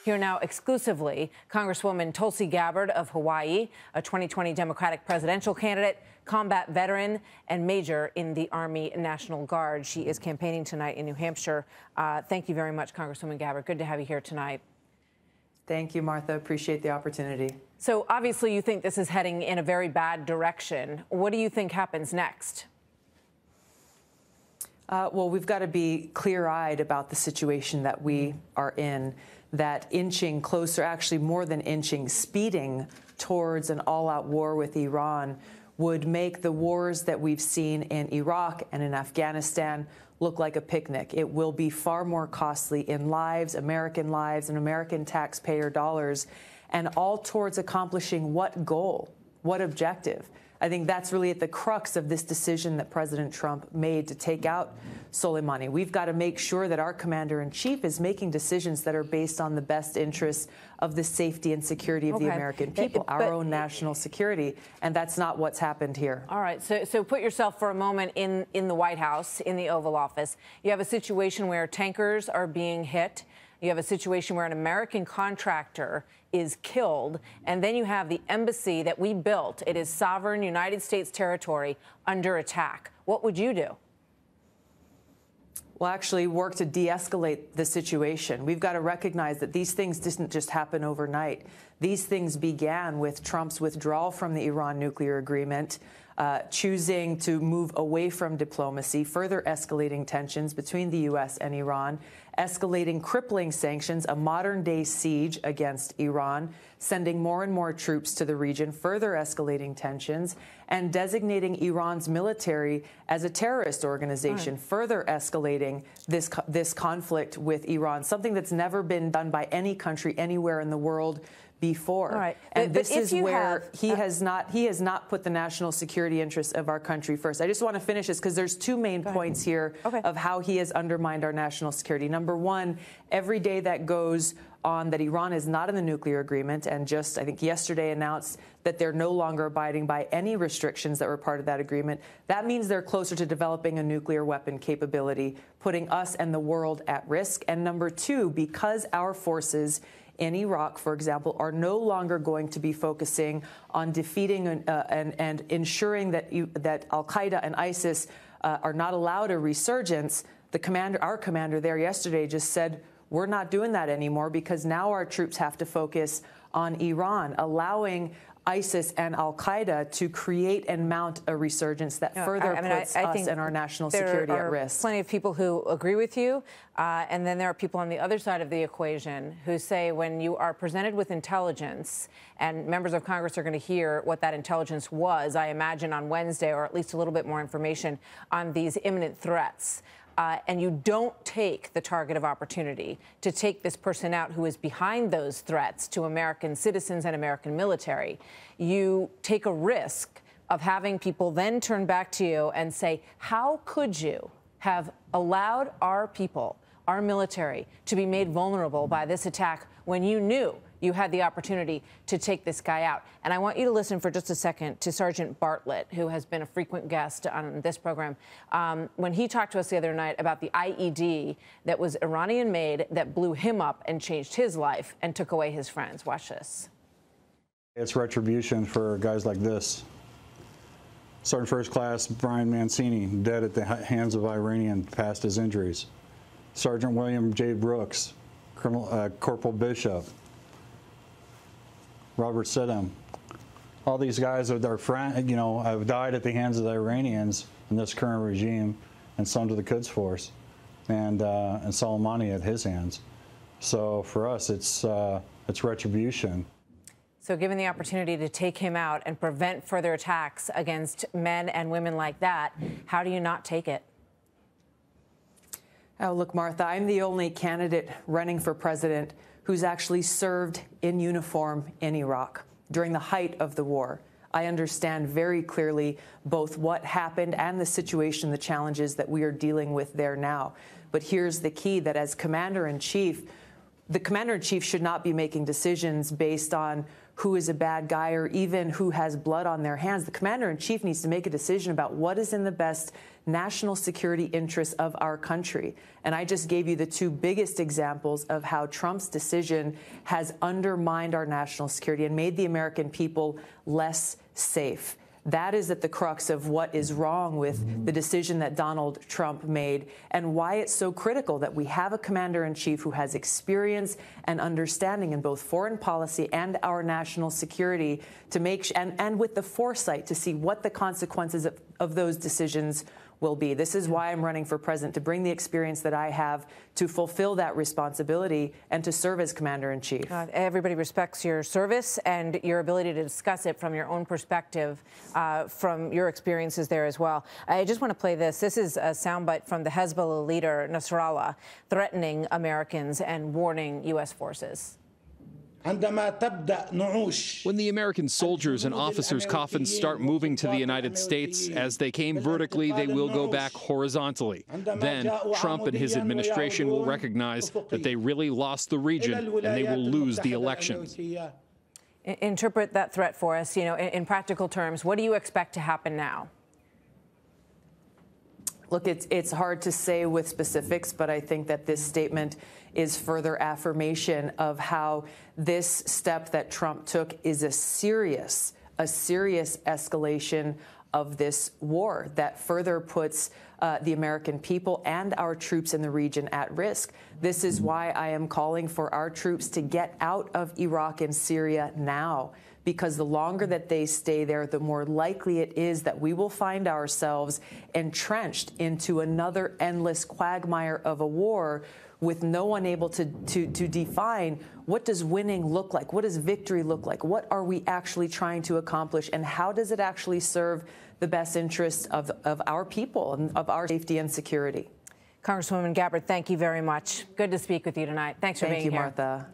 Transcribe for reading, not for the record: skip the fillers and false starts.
Here now exclusively, Congresswoman Tulsi Gabbard of Hawaii, a 2020 Democratic presidential candidate, combat veteran, and major in the Army National Guard. She is campaigning tonight in New Hampshire. Thank you very much, Congresswoman Gabbard. Good to have you here tonight. Thank you, Martha. Appreciate the opportunity. So obviously you think this is heading in a very bad direction. What do you think happens next? Well, we've got to be clear-eyed about the situation that we are in, that inching closer, actually more than inching, speeding towards an all-out war with Iran would make the wars that we've seen in Iraq and in Afghanistan look like a picnic. It will be far more costly in lives, and American taxpayer dollars, and all towards accomplishing what goal, what objective? I think that's really at the crux of this decision that President Trump made to take out Soleimani. We've got to make sure that our commander-in-chief is making decisions that are based on the best interests of the safety and security of the American people, our own national security, and that's not what's happened here. All right, so put yourself for a moment in the White House, in the Oval Office. You have a situation where tankers are being hit. You have a situation where an American contractor is killed, and then you have the embassy that we built. It is sovereign United States territory under attack. What would you do? Well, actually work to de-escalate the situation. We've got to recognize that these things didn't just happen overnight. These things began with Trump's withdrawal from the Iran nuclear agreement, choosing to move away from diplomacy, further escalating tensions between the U.S. and Iran, escalating crippling sanctions, a modern-day siege against Iran, sending more and more troops to the region, further escalating tensions, and designating Iran's military as a terrorist organization, further escalating this conflict with Iran, something that's never been done by any country anywhere in the world before. All right. And this is where he has not put the national security interests of our country first. I just want to finish this because there's two main points here of how he has undermined our national security. Number one, every day that goes on that Iran is not in the nuclear agreement, and just, I think, yesterday announced that they're no longer abiding by any restrictions that were part of that agreement, that means they're closer to developing a nuclear weapon capability, putting us and the world at risk. And number two, because our forces in Iraq, for example, are no longer going to be focusing on defeating and ensuring that al-Qaeda and ISIS are not allowed a resurgence. Our commander there yesterday just said, we're not doing that anymore because now our troops have to focus on Iran, allowing ISIS and al-Qaeda to create and mount a resurgence that further puts us and our national security at risk. There are plenty of people who agree with you, and then there are people on the other side of the equation who say when you are presented with intelligence, and members of Congress are going to hear what that intelligence was, I imagine, on Wednesday, or at least a little bit more information on these imminent threats, and you don't take the target of opportunity to take this person out who is behind those threats to American citizens and American military, you take a risk of having people then turn back to you and say, how could you have allowed our people, our military, to be made vulnerable by this attack when you knew you had the opportunity to take this guy out? And I want you to listen for just a second to Sergeant Bartlett, who has been a frequent guest on this program, when he talked to us the other night about the IED that was Iranian-made that blew him up and changed his life and took away his friends. Watch this. It's retribution for guys like this. Sergeant First Class Brian Mancini, dead at the hands of Iranian, passed his injuries. Sergeant William J. Brooks, Corporal Bishop, Robert Siddham. All these guys are their friends, have died at the hands of the Iranians in this current regime, and some to the Quds Force, and Soleimani at his hands. So for us, it's retribution. So given the opportunity to take him out and prevent further attacks against men and women like that, how do you not take it? Oh, look, Martha, I'm the only candidate running for president who's actually served in uniform in Iraq during the height of the war. I understand very clearly both what happened and the situation, the challenges that we are dealing with there now. But here's the key, that as commander-in-chief, the commander-in-chief should not be making decisions based on who is a bad guy or even who has blood on their hands. The commander-in-chief needs to make a decision about what is in the best national security interests of our country. And I just gave you the two biggest examples of how Trump's decision has undermined our national security and made the American people less safe. That is at the crux of what is wrong with the decision that Donald Trump made and why it's so critical that we have a commander-in-chief who has experience and understanding in both foreign policy and our national security to make and with the foresight to see what the consequences of those decisions will be. This is why I'm running for president, to bring the experience that I have to fulfill that responsibility and to serve as commander-in-chief. Everybody respects your service and your ability to discuss it from your own perspective, from your experiences there as well. I just want to play this. This is a soundbite from the Hezbollah leader, Nasrallah, threatening Americans and warning U.S. forces. When the American soldiers and officers' coffins start moving to the United States, as they came vertically, they will go back horizontally. Then Trump and his administration will recognize that they really lost the region and they will lose the elections. Interpret that threat for us, in practical terms. What do you expect to happen now? Look, it's hard to say with specifics, but I think that this statement is further affirmation of how this step that Trump took is a serious escalation of this war that further puts the American people and our troops in the region at risk. This is why I am calling for our troops to get out of Iraq and Syria now, because the longer that they stay there, the more likely it is that we will find ourselves entrenched into another endless quagmire of a war with no one able to define what does winning look like, what does victory look like, what are we actually trying to accomplish, and how does it actually serve the best interests of our people and of our safety and security. Congresswoman Gabbard, thank you very much. Good to speak with you tonight. Thanks for being here. Thank you, Martha.